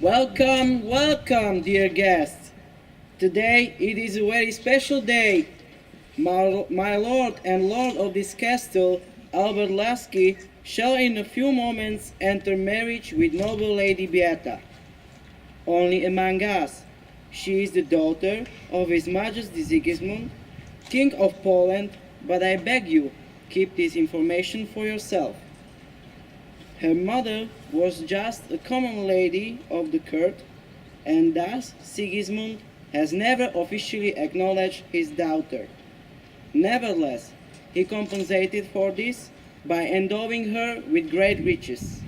Welcome, welcome, dear guests. Today it is a very special day. My lord and lord of this castle, Albert Lasky, shall in a few moments enter marriage with noble Lady Beata. Only among us, she is the daughter of His Majesty Sigismund, King of Poland, but I beg you, keep this information for yourself. Her mother was just a common lady of the court, and thus Sigismund has never officially acknowledged his daughter. Nevertheless, he compensated for this by endowing her with great riches.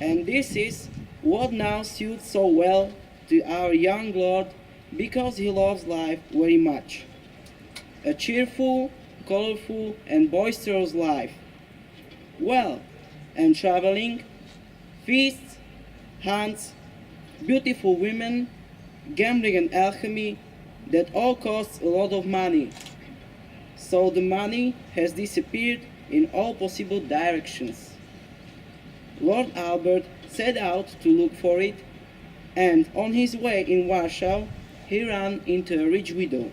And this is what now suits so well to our young lord because he loves life very much. A cheerful, colorful, and boisterous life. Well, and traveling, feasts, hunts, beautiful women, gambling and alchemy, that all costs a lot of money. So the money has disappeared in all possible directions. Lord Albert set out to look for it, and on his way in Warsaw, he ran into a rich widow.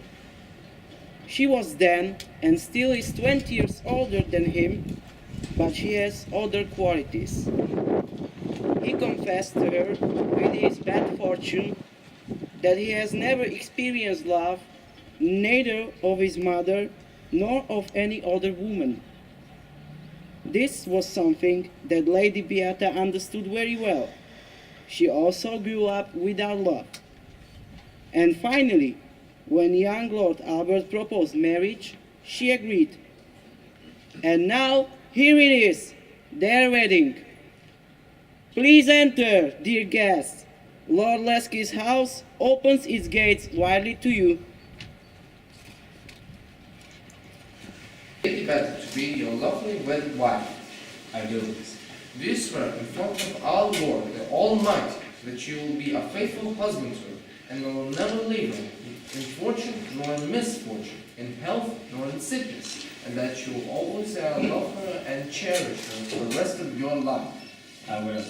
She was then, and still is 20 years older than him, but she has other qualities. He confessed to her, with his bad fortune, that he has never experienced love, neither of his mother nor of any other woman. This was something that Lady Beata understood very well. She also grew up without love. And finally, when young Lord Albert proposed marriage, she agreed. And now, here it is, their wedding. Please enter, dear guests. Lord Lasky's house opens its gates widely to you. Lady Better to be your lovely wedded wife. I do this. Do you swear in front of our Lord, the Almighty, that you will be a faithful husband to her, and will never leave her in fortune nor in misfortune, in health nor in sickness, and that you will always love her and cherish her for the rest of your life? I will.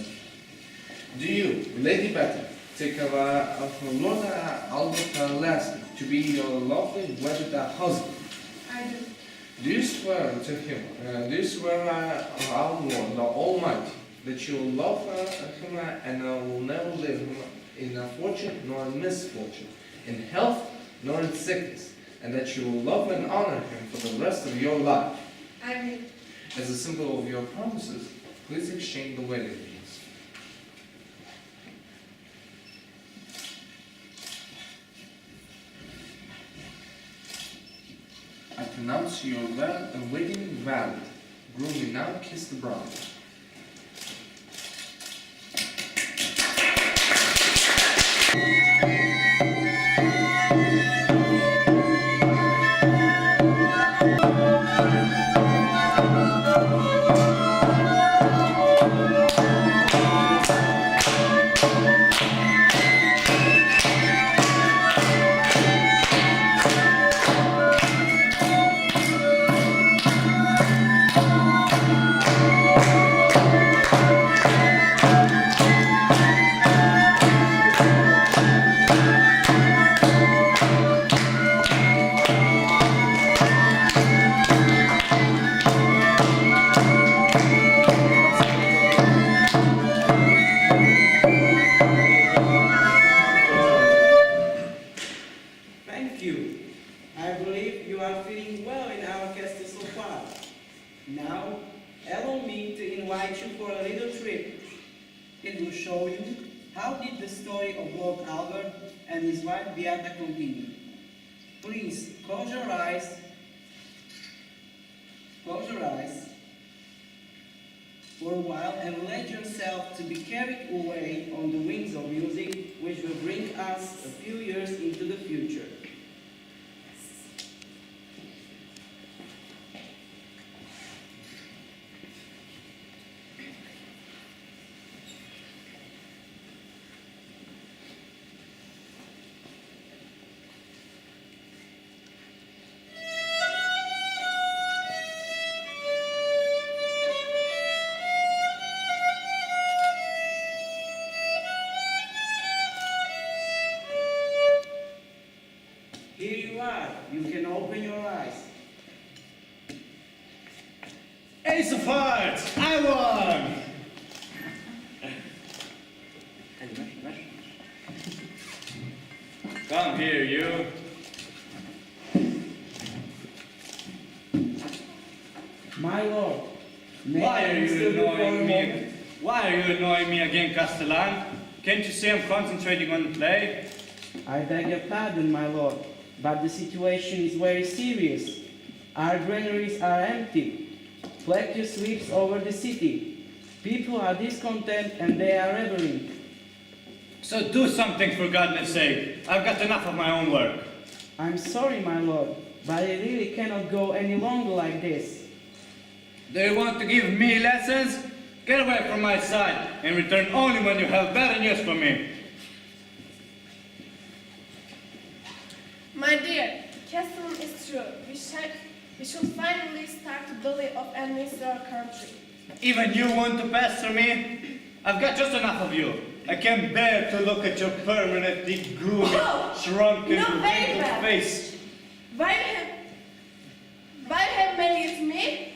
Do you, Lady Better, take of Lord Albert Lasky to be your lovely wedded husband? I do. Do you swear to him, do you swear our Lord, the Almighty, that you will love him and will never leave him in fortune nor in misfortune, in health nor in sickness, and that you will love and honor him for the rest of your life? I do. As a symbol of your promises, please exchange the wedding rings. I pronounce your wedding valid. Groom may now kiss the bride. Thank you. I believe you are feeling well in our castle so far. Now, allow me to invite you for a little trip. It will show you how did the story of Lord Albert and his wife Beata continue. Please close your eyes for a while and let yourself to be carried away on the wings of music which will bring us a few years into the future. Come here, you. My lord, may Why I are you disturb you for a annoying me? moment? Why are you annoying me again, Castellan? Can't you see I'm concentrating on the play? I beg your pardon, my lord, but the situation is very serious. Our granaries are empty. Plague sweeps over the city. People are discontent and they are rebelling. So do something for goodness sake. I've got enough of my own work. I'm sorry, my lord, but I really cannot go any longer like this. Do you want to give me lessons? Get away from my side and return only when you have better news for me. My dear, Castle is true. We should finally start to believe of administer our country. Even you want to pester me? I've got just enough of you. I can't bear to look at your permanently gloomy, shrunken, no, very wrinkled bad. face. Why have married me?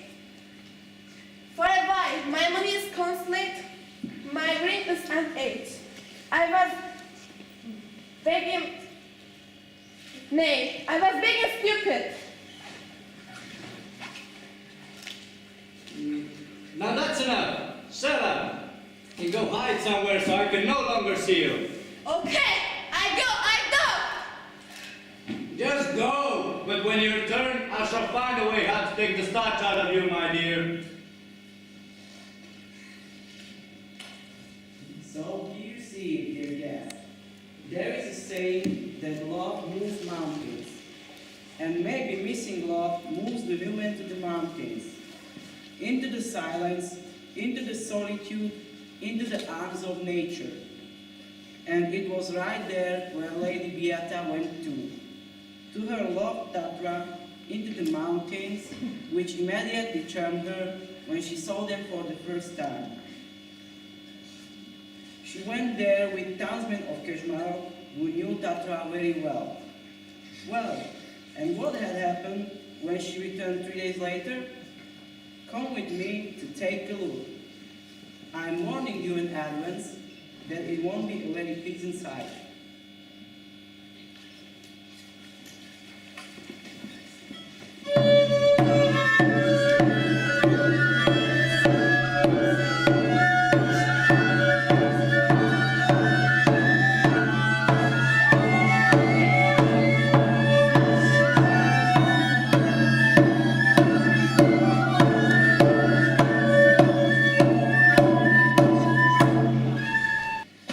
For a while, my money is consulate, my ring is an age. I was begging, I was being stupid. Now that's enough. Shut up. And go hide somewhere so I can no longer see you. Okay, I go. Just go. But when you return, I shall find a way how to take the starch out of you, my dear. So here you see, dear guest, there is a saying that love moves mountains, and maybe missing love moves the women to the mountains, into the silence, into the solitude, into the arms of nature. And it was right there where Lady Beata went to her loved Tatra, into the mountains, which immediately charmed her when she saw them for the first time. She went there with townsmen of Keshmarok who knew Tatra very well. Well, and what had happened when she returned 3 days later? Come with me to take a look. I'm warning you in advance that it won't be a very pleasant sight.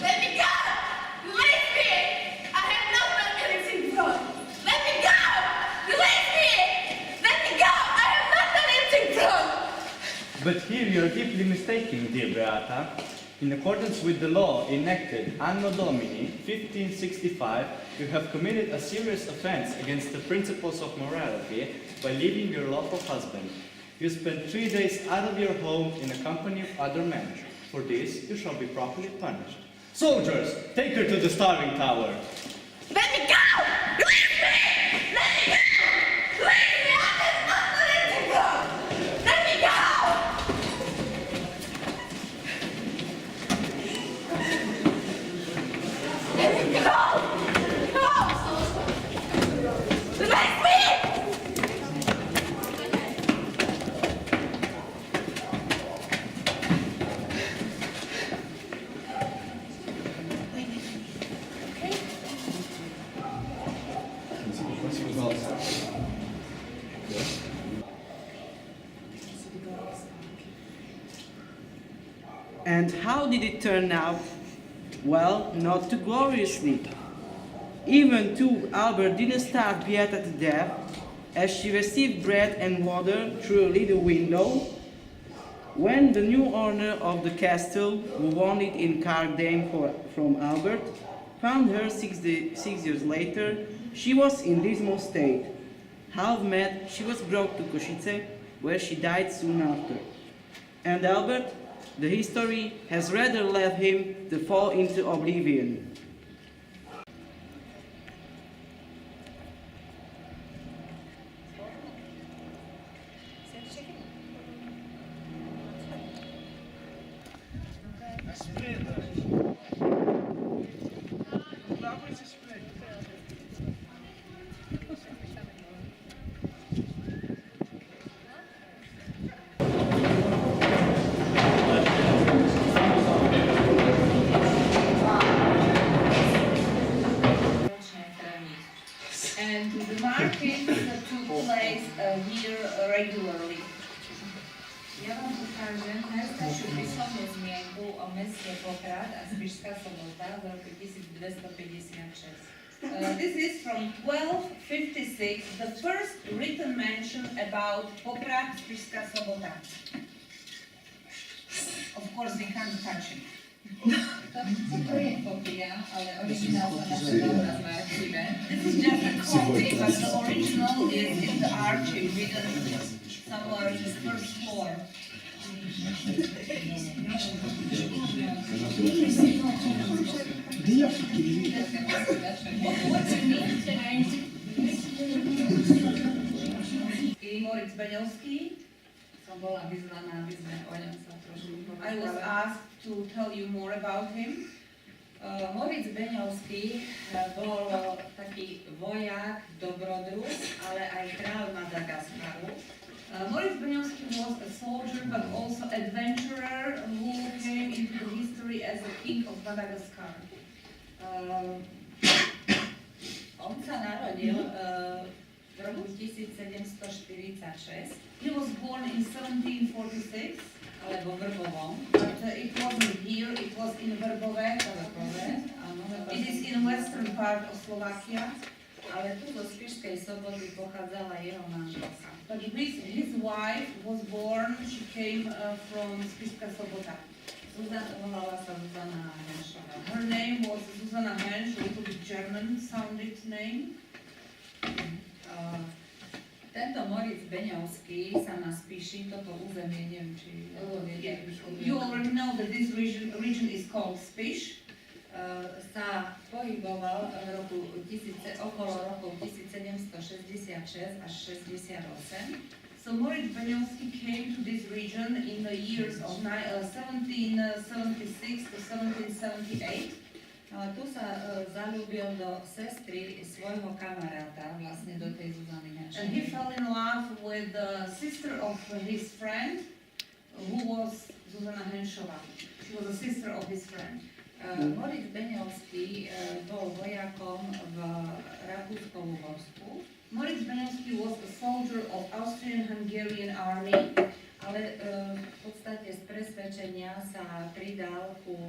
Let me go! Release me! I have not done anything wrong. Let me go! Release me! Let me go! I have not done anything wrong. But here you are deeply mistaken, dear Beata. In accordance with the law enacted Anno Domini 1565, you have committed a serious offense against the principles of morality by leaving your lawful husband. You spent 3 days out of your home in the company of other men. For this, you shall be properly punished. Soldiers, take her to the starving tower. Let me go! Release me! Let me go! Release me! I have not done anything wrong. Let me go! Let me go! Go! Release me! And how did it turn out? Well, not too gloriously. Even though Albert didn't starve Beata to death, as she received bread and water through a little window, when the new owner of the castle, who won it in Cardame from Albert, found her 6 years later, she was in dismal state. Half mad, she was brought to Košice, where she died soon after. And Albert, the history has rather left him to fall into oblivion. najstaršiu písomnú zmienku o meste Poprad a Spišská Sobota z roku 1256. This is from 1256, the first written mention about Poprad, Spišská Sobota. Of course, we can't touch it. To je kopia, ale originál sa našiel na archíve. This is just a copy, but the original is in the archive, hidden somewhere in the first floor. What's it mean? Moritz Beňovský. Som bola vyzvaná, aby sme o ňom sa trošku I was porozprávali. asked to tell you more about him. Moritz Beňovský bol taký vojak, dobrodruh, ale aj kráľ Madagaskaru. Moritz Beňovský was a soldier but also adventurer who came into the history as the king of Madagascar. On sa narodil v roku 1746, He was born in 1746, alebo Vrbovom. but it wasn't here, it was in Verbove. Áno, It is in western part of Slovakia. ale tu zo Spišskej Soboty pochádzala jeho manželka. But his wife was born, she came from Spišská Sobota. Volala sa Zuzana Henšová. Her name was Zuzana Hensch, a little bit German sounded name. Tento Moritz Beňovský sa na Spiši, toto územie, neviem, či Yeah. viete, You already know that this region is called Spiš. sa pohyboval v okolo rokov 1766 až 68. So Moritz Beňovský came to this region in the years of 1776 to 1778. Ale tu sa zaľúbil do sestry svojho kamaráta, vlastne do tej Zuzany And he Henšovej. fell in love with the sister of his friend, who was Zuzana Henšová. She was a sister of his friend. Moritz Beňovský bol vojakom v Rakúsko-Uhorsku, Moritz Beňovský was a soldier of Austrian-Hungarian army. ale v podstate z presvedčenia sa pridal ku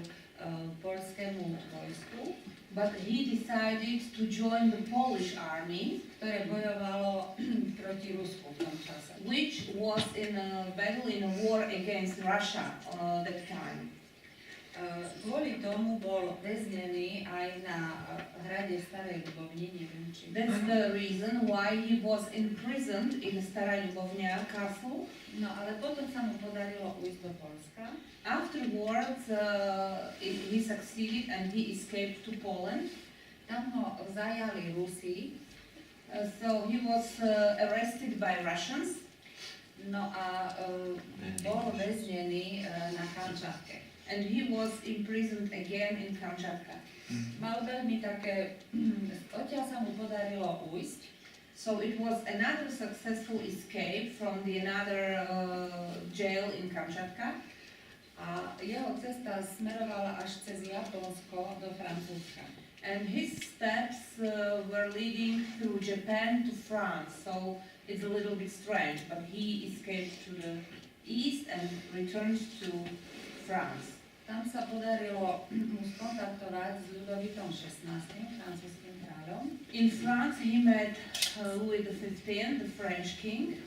poľskému vojsku, But he decided to join the Polish army, ktoré bojovalo proti Rusku v tom čase. which was in a battle in a war against Russia that time. Kvôli tomu bol väznený aj na hrade Starej Ľubovni, neviem či... That's the reason why he was imprisoned in Stará Ľubovňa castle. No ale potom sa mu podarilo ujsť do Poľska. Afterwards, he succeeded and he escaped to Poland. Tam ho zajali Rusi, So he was arrested by Russians. no a bol väznený na Kamčatke. And he was imprisoned again in Kamchatka. Mal veľmi také... Odtiaľ sa mu podarilo ujsť. So it was another successful escape from the another jail in Kamchatka. A jeho cesta smerovala až cez Japonsko do Francúzska. And his steps were leading through Japan to France. So it's a little bit strange, but he escaped to the east and returned to France. Tam sa podarilo mu skontaktovať s Ľudovitom XVI, francúzským kráľom, In France, he met Louis XV, the French king,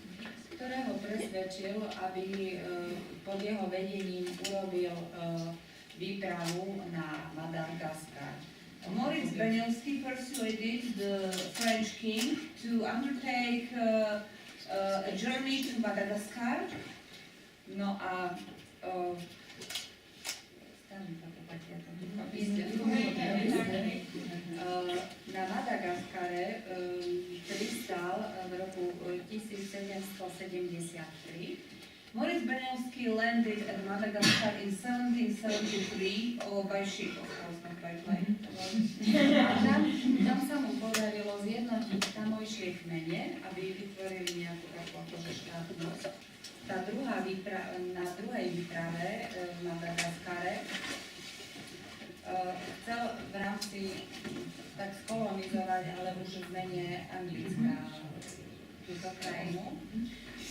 ktorého presvedčil, aby pod jeho vedením urobil výpravu na Madagaskar. Moritz Beňovský persuaded the French king to undertake a journey to Madagascar. No a na Madagaskare pristal v roku 1773. Moritz Beňovský landed at Madagascar in 1773 by ship, of course, not by plane. Tam sa mu podarilo zjednotiť tamojšie kmene, aby vytvorili nejakú takú akože štátnosť. Na druhej výprave v Madagaskare chcel v rámci tak skolonizovať, ale už v mene Anglická túto krajinu.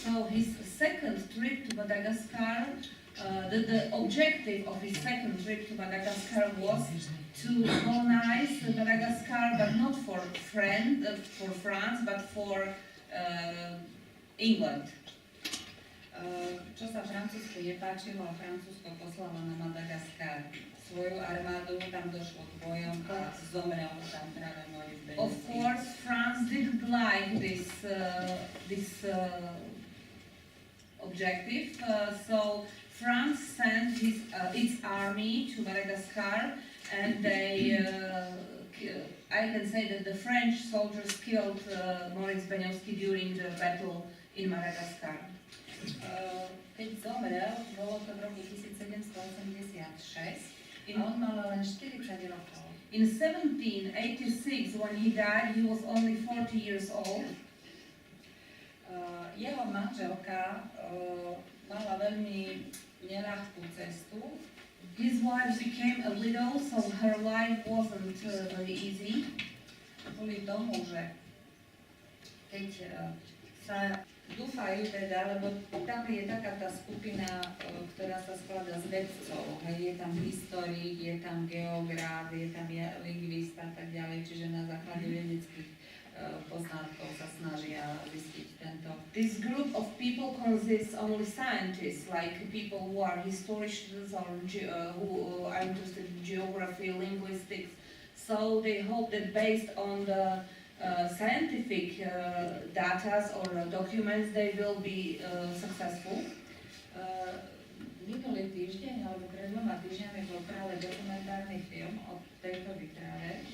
So his second trip to Madagascar The objective of his second trip to Madagascar was to colonize Madagascar, but not for France, but for England. Čo sa Francúzsku nepáčilo, Francúzsko poslalo na Madagaskar svoju armádu, tam došlo k bojom a zomrel tam práve Moritz Benešík. Of course, France didn't like this objective, so France sent its army to Madagascar, and they, I can say that the French soldiers killed Moritz Benešík during the battle in Madagascar. Keď zomrel, bolo to v roku 1786 a on mal len 40 rokov. In 1786, when he died, he was only 40 years old. Jeho manželka mala veľmi neľahkú cestu. His wife became a widow, so her life wasn't very easy. Kvôli tomu, že keď sa dúfajú teda, lebo tam je taká tá skupina, ktorá sa skladá z vedcov. Je tam historik, je tam geograf, je tam lingvista a tak ďalej, čiže na základe vedeckých poznatkov sa snažia zistiť tento. This group of people consists only scientists, like people who are historians or who are interested in geography, linguistics. So they hope that based on the scientific data or documents, they will be successful. Minulý týždeň, alebo pred 2 týždňami bol práve dokumentárny film o tejto výprave.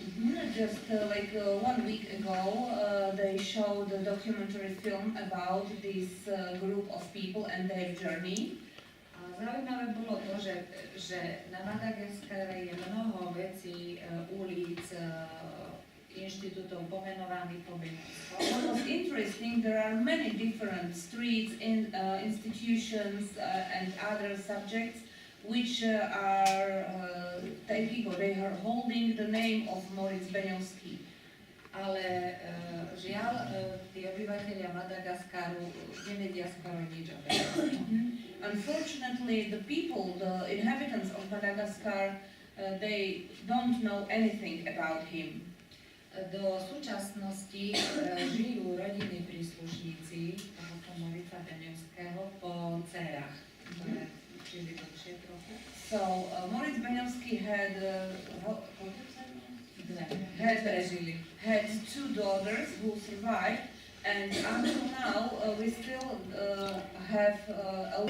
Just like 1 week ago, they showed a documentary film about this group of people and their journey. A zaujímavé bolo to, že na Madagaskare je mnoho vecí, ulic, inštitútov pomenovaných po Benešíkovi. What was interesting, there are many different streets, institutions and other subjects which are taking or they are holding the name of Moritz Benešík. Ale žiaľ, tí obyvateľia Madagaskaru nevedia skoro nič o Benešíkovi. Unfortunately, the people, the inhabitants of Madagascar, they don't know anything about him. Do súčasnosti žijú rodinní príslušníci tohoto Moritza Benešíkého po dcerách, ktoré žili dlhšie trochu. So Moritz Benešík had had 2 daughters who survived, and until now we still have a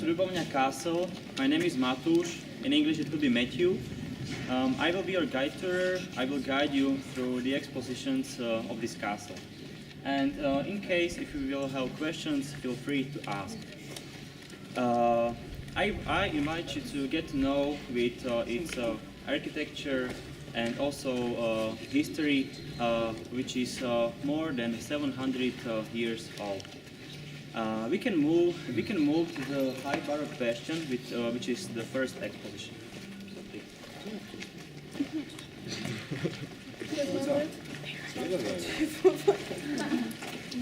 Ľubovňa Castle. My name is Matúš. In English it will be Matthew. I will be your guide tour. I will guide you through the expositions of this castle. And in case if you will have questions, feel free to ask. I invite you to get to know with its architecture and also history, which is more than 700 years old. We can move to the High Baroque bastion, which is the first exposition.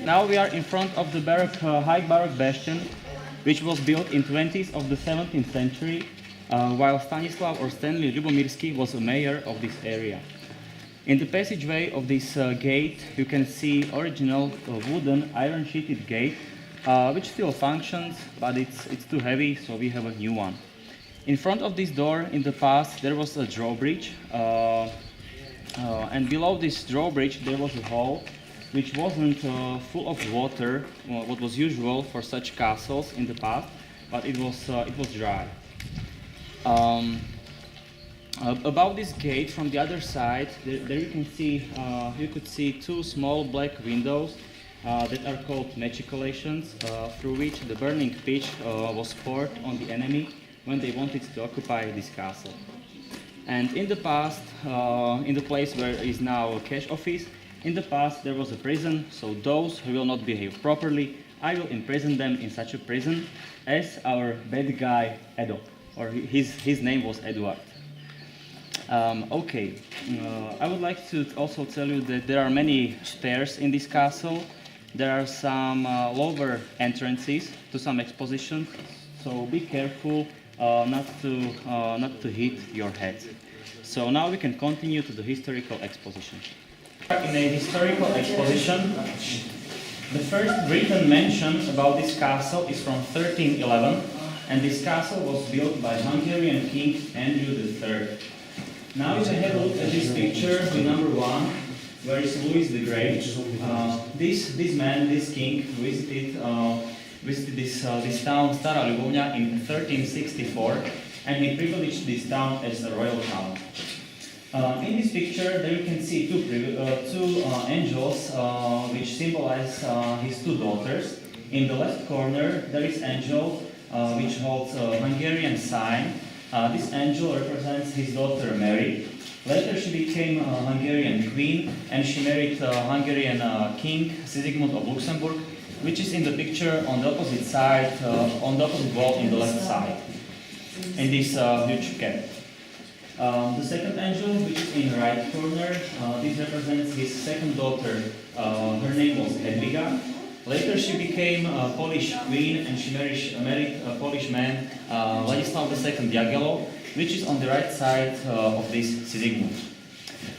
Now we are in front of the High Baroque bastion, which was built in 20s of the 17th century, while Stanislav or Stanley Ljubomirsky was a mayor of this area. In the passageway of this gate, you can see original wooden iron-sheeted gate, which still functions, but it's too heavy, so we have a new one. In front of this door, in the past, there was a drawbridge, and below this drawbridge there was a hole, which wasn't full of water, what was usual for such castles in the past, but it was dry. Above this gate, from the other side, there you could see 2 small black windows that are called machicolations, through which the burning pitch was poured on the enemy when they wanted to occupy this castle. And in the past, in the place where is now a cash office, in the past there was a prison, so those who will not behave properly, I will imprison them in such a prison as our bad guy Edo, or his name was Eduard. Okay, I would like to also tell you that there are many stairs in this castle. There are some lower entrances to some expositions, so be careful not to hit your head. So now we can continue to the historical exposition. In a historical exposition, the first written mention about this castle is from 1311, and this castle was built by Hungarian King Andrew III. Now you can have a look at this picture with number 1, where is Louis the Great. This man, this king, visited this town, Stará Ľubovňa, in 1364, and he privileged this town as a royal town. In this picture, there you can see two angels which symbolize his two daughters. In the left corner, there is angel which holds a Hungarian sign. This angel represents his daughter Mary. Later she became a Hungarian queen and she married Hungarian king Sigismund of Luxembourg, which is in the picture on the opposite side, on the opposite wall in the left side, in this huge cap. The second angel, which is in the right corner, this represents his second daughter. Her name was Hedviga. Later she became a Polish queen and she married a Polish man, Ladislav II Jagiello, which is on the right side of this Sigismund.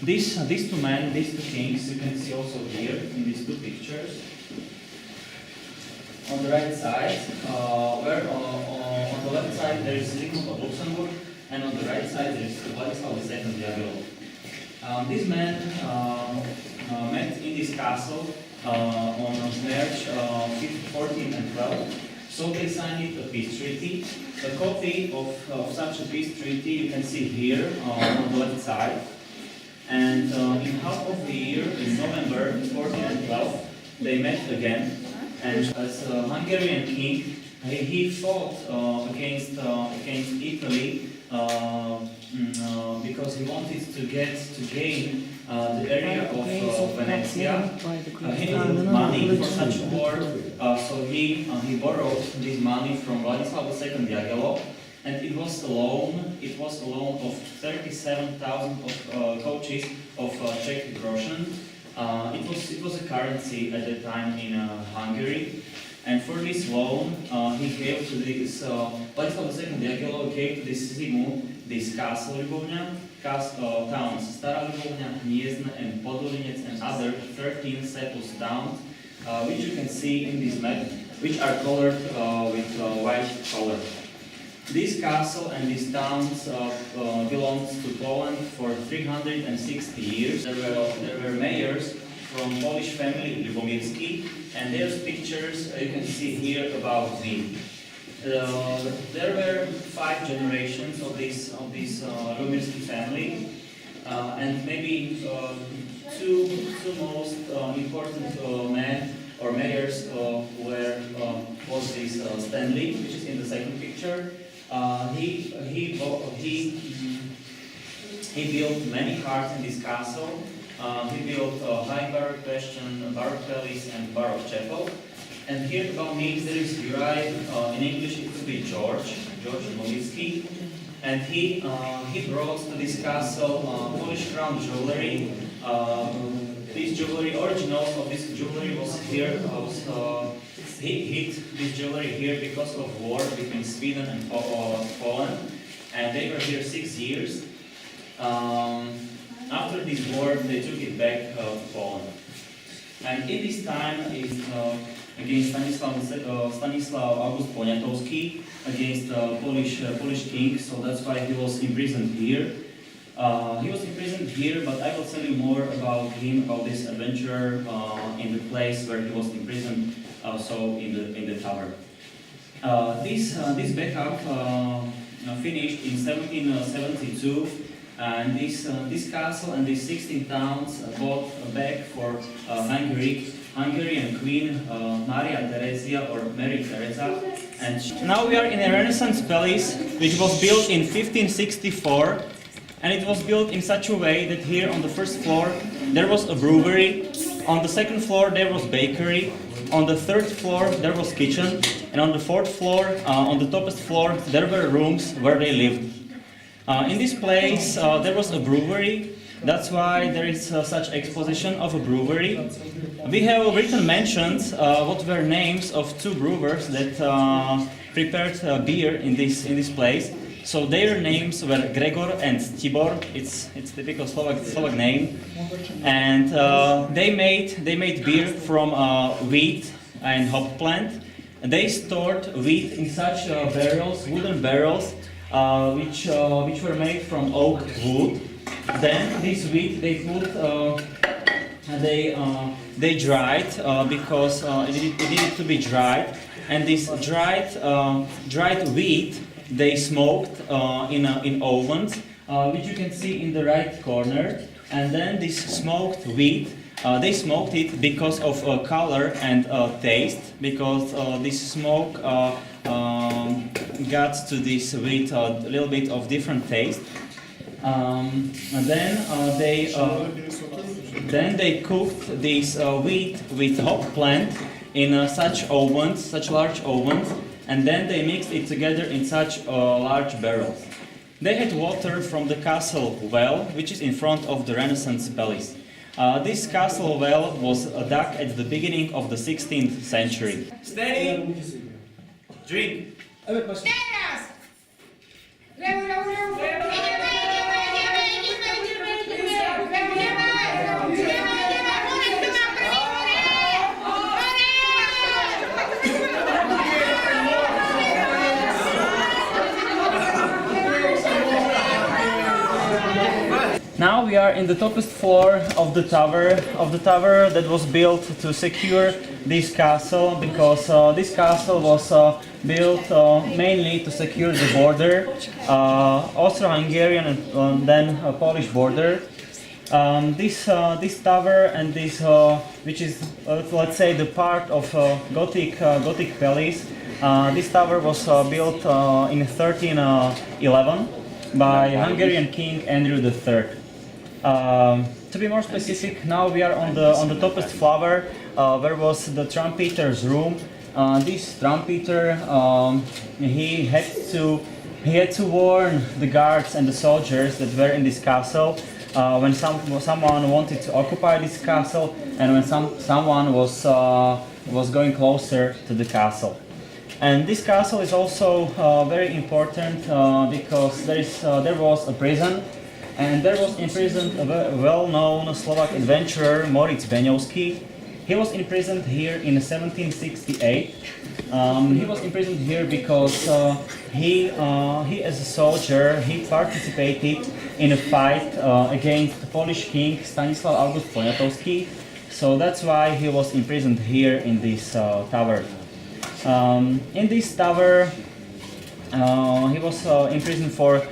These two men, these two kings, you can see also here in these two pictures. On the right side, where on the left side there is Sigismund of Luxembourg, and on the right side there is Ladislav II Jagiello. These men met in this castle on March 14 and 12. So they signed a peace treaty. A copy of such a peace treaty you can see here on the left side. And in half of the year, in November 14 and 12, they met again. And as a Hungarian king, he fought against Italy because he wanted to gain the area of Venezia. He needed money for such a war, so he borrowed this money from Ladislav II Jagiello, and it was a loan of 37,000 coaches of Czech groschen. It was a currency at the time in Hungary. And for this loan, he gave to this Ladislav II Jagiello gave to this Sigismund this castle Ľubovňa, towns Stará Ľubovňa, Hniezd, and Podolinec, and other 13 settled towns, which you can see in this map, which are colored with white color. This castle and these towns belonged to Poland for 360 years. There were mayors from Polish family Lubomirski, and there's pictures you can see here about them. There were 5 generations of this Lubomirski family, and maybe two most important men or mayors was this Stanley, which is in the second picture. He built many parts in this castle. He built high baroque bastion, baroque palace, and baroque chapel. And here above me there is Juraj, in English it could be George Lubomírský. And he brought to this castle Polish crown jewelry. This jewelry, originals of this jewelry was here. He hid this jewelry here because of war between Sweden and Poland, and they were here 6 years. After this war, they took it back to Poland. And in this time is against Stanislav August Poniatowski, against Polish king, so that's why he was imprisoned here. He was imprisoned here, but I will tell you more about him, about this adventure in the place where he was imprisoned, so in the tower. This backup finished in 1772, and this castle and these 16 towns bought back for Hungarian Queen Maria Theresia or Mary Teresa. And now we are in a Renaissance palace which was built in 1564. And it was built in such a way that here on the first floor there was a brewery, on the second floor there was bakery, on the third floor there was kitchen, and on the fourth floor, on the topest floor, there were rooms where they lived. In this place, there was a brewery. That's why there is such exposition of a brewery. We have written mentions what were names of two brewers that prepared beer in this place. So their names were Gregor and Tibor. It's typical Slovak name, and they made beer from wheat and hop plant. They stored wheat in such barrels, wooden barrels, which were made from oak wood. Then this wheat they put they dried because it needed to be dried, and this dried wheat they smoked in ovens, which you can see in the right corner. And then this smoked wheat, they smoked it because of color and taste, because this smoke got to this wheat a little bit of different taste. And then they cooked this wheat with hop plant in such large ovens, and then they mixed it together in such large barrels. They had water from the castle well, which is in front of the Renaissance Palace. This castle well was dug at the beginning of the 16th century. Steady! Drink! Now we are in the topest floor of the tower that was built to secure this castle, because this castle was built mainly to secure the border, Austro-Hungarian and then Polish border. This tower and this, which is let's say the part of Gothic palace, this tower was built in 1311 by Hungarian King Andrew III. To be more specific, now we are on the topest floor, where was the trumpeter's room. This trumpeter, he had to warn the guards and the soldiers that were in this castle when someone wanted to occupy this castle, and when someone was going closer to the castle. And this castle is also very important because there was a prison. And there was imprisoned a well-known Slovak adventurer, Moritz Beňovský. He was imprisoned here in 1768. He was imprisoned here because he as a soldier, he participated in a fight against the Polish king Stanislav August Poniatowski. So that's why he was imprisoned here in this tower. In this tower, he was imprisoned for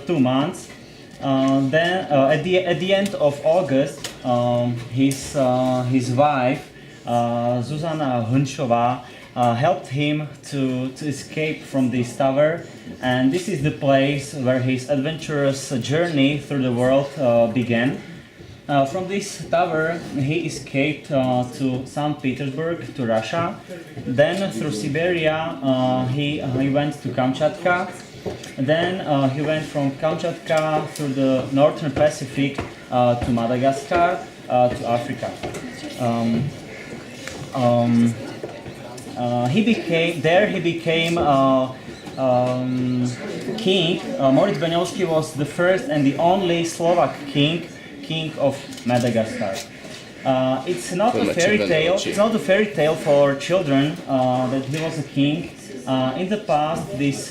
2 months. Then at the end of August, his wife Zuzana Hunšová helped him to escape from this tower, and this is the place where his adventurous journey through the world began. From this tower, he escaped to St. Petersburg, to Russia. Then through Siberia, he went to Kamchatka. Then he went from Kamchatka through the northern Pacific to Madagascar, to Africa. He became king. Moritz Beňovský was the first and the only Slovak king of Madagascar. It's not a fairy tale. It's not a fairy tale for children that he was a king. In the past, this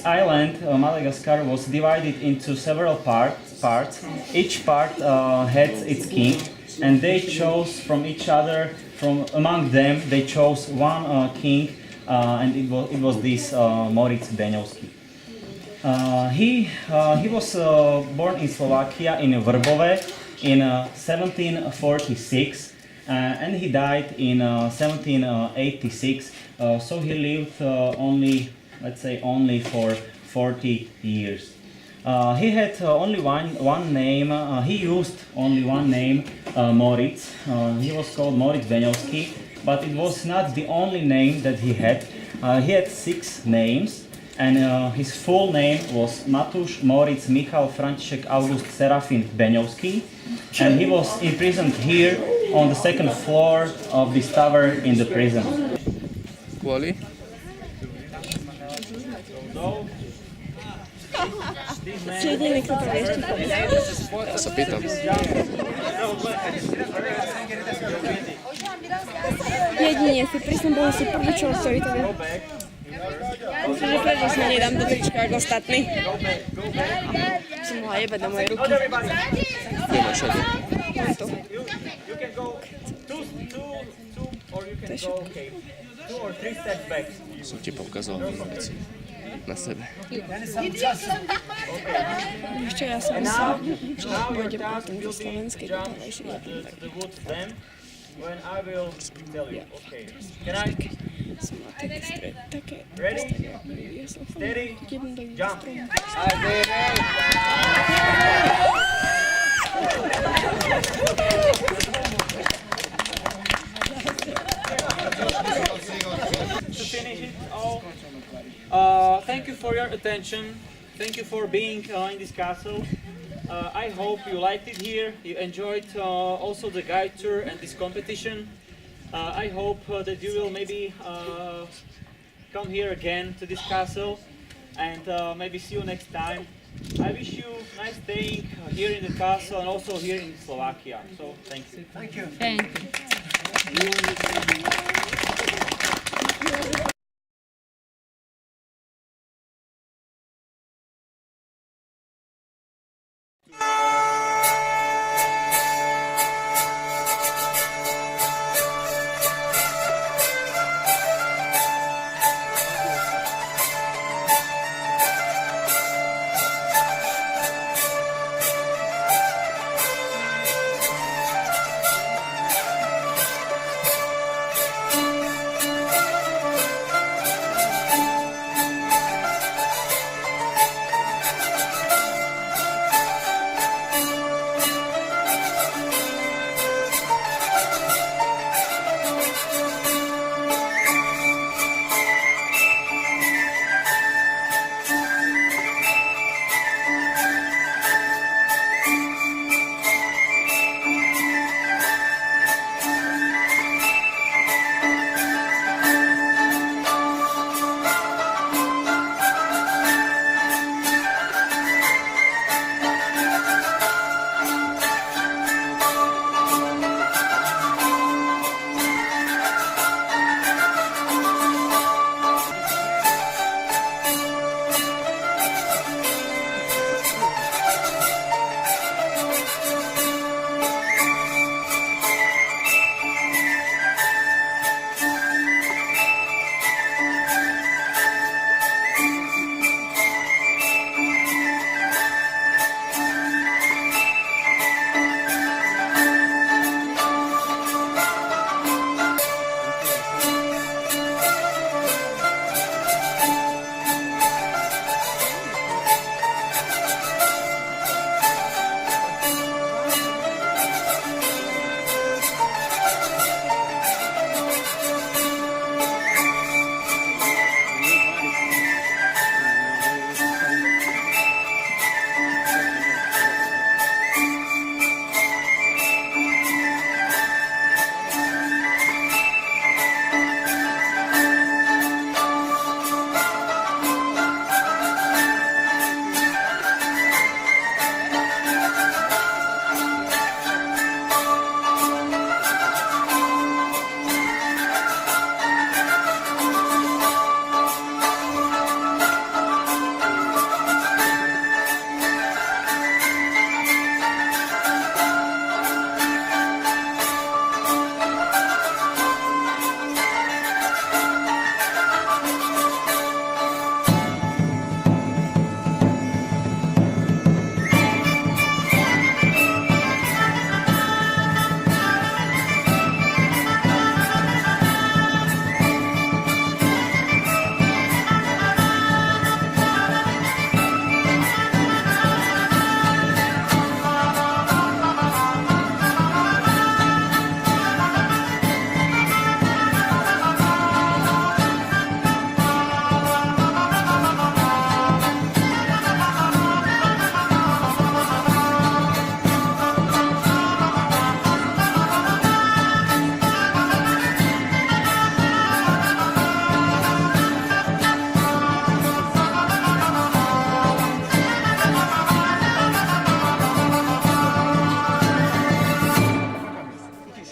island, Madagascar, was divided into several parts. Each part had its king, and they chose from each other. From among them, they chose one king, and it was this Moritz Beňovský. He was born in Slovakia in Vrbove in 1746. And he died in 1786, so he lived only for 40 years. He had only one name. He used only one name, Moritz. He was called Moritz Beňovský, but it was not the only name that he had. He had 6 names, and his full name was Matúš Moritz Michal František August Serafin Beňovský, and he was imprisoned here on the second floor of this tower in the prison. Kvôli? Ja sa pýtam. Jedine si prísne bol super vyčol, ktorý to vie. Myslím, že prečo sa nedám do trička ako ostatní. Som mohla jebať na moje ruky. Kde máš všade? To. To je všetko. Som ti poukazoval veci na sebe. Ešte ja som myslela, že pôjde potom do slovenskej dopadajšie. When I will tell you. Okay. Can I? Som mala také stred, také ja som Steady. jednu do Jump. stromu. To finish it all, thank you for your attention. Thank you for being in this castle. I hope you liked it here. You enjoyed also the guide tour and this competition. I hope that you will maybe come here again to this castle and maybe see you next time. I wish you nice staying here in the castle and also here in Slovakia. So thank you. Thank you. Thank you.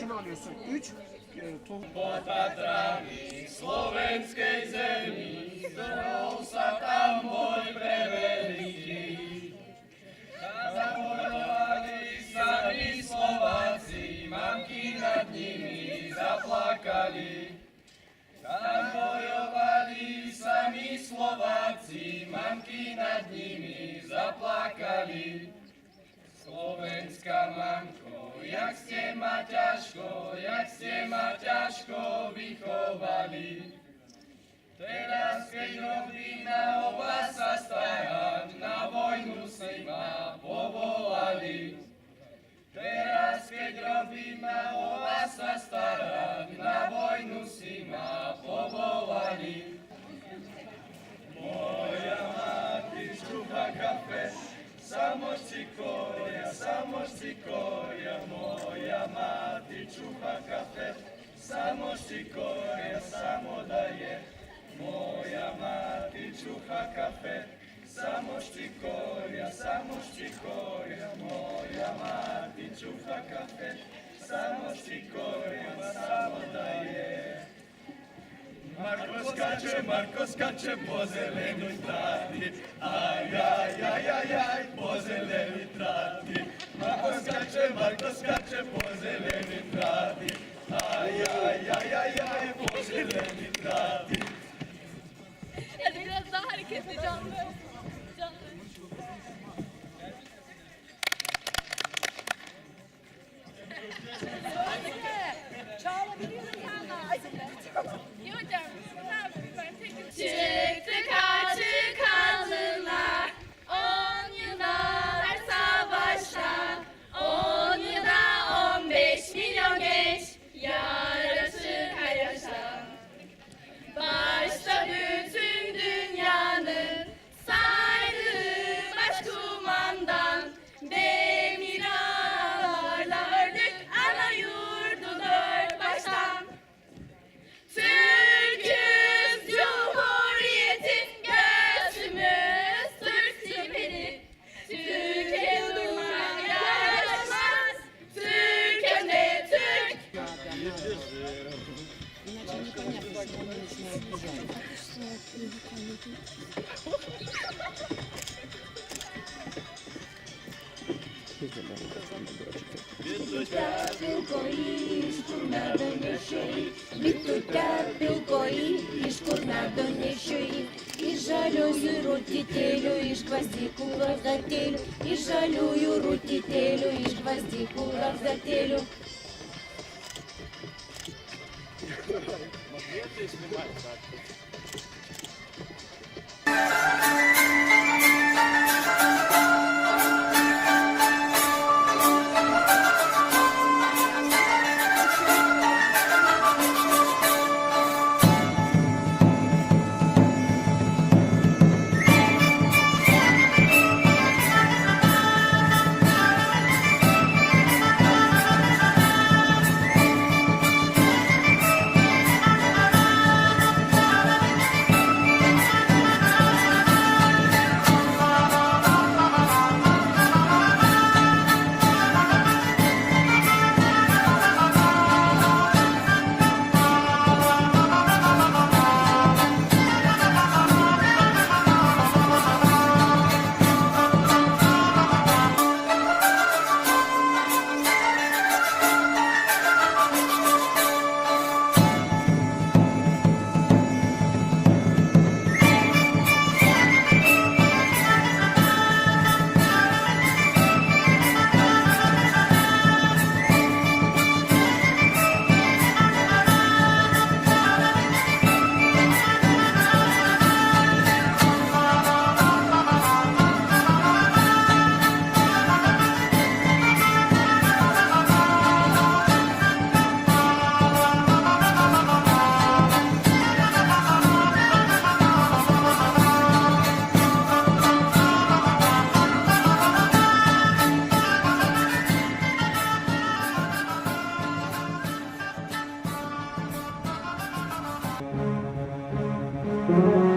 şunu alıyorsun. 3 Potatrami slovenskej zemi, zdrol sa tam boj preveliký. Zabojovali sami Slováci, mamky nad nimi zaplakali. Tam bojovali sami Slováci, mamky nad nimi zaplakali. Slovenská mamko, jak ste ma ťažko vychovali. Teraz, keď rodina o vás sa stará, na vojnu si ma povolali. Teraz, keď rodina o vás sa stará, na vojnu si ma povolali. Moja mati čuha kafe, samo šikoria, moja mati čuha kafe, samo šikoria, samo daje. Moja mati čuha kafe, samo šikoria, moja mati čuha kafe, samo šikoria, samo daje. Marko skače po zelenoj trati, aj, po zelenoj trati. Marko skače po zelenoj trati, aj, po zelenoj trati. Hadi biraz daha hareketli canlı. Çağılabiliyoruz İyi hocam. Ne yapayım ben tek çıktık açık alnına 10 yıllar savaşta 10 yılda 15 milyon genç yaraşır her yaşta. Başta bütün dünyanın saydığı başkumandan demir ağlarla ördük ana yurdu dört baştan. Türk'üz Cumhuriyet'in göğsümüz Türk tipini. Türkiye durmak yaraşmaz, Türk önde Türk. И жалюю рутителю, и гвоздику гвоздателю, и жалюю рутителю, и гвоздику гвоздателю. Thank you.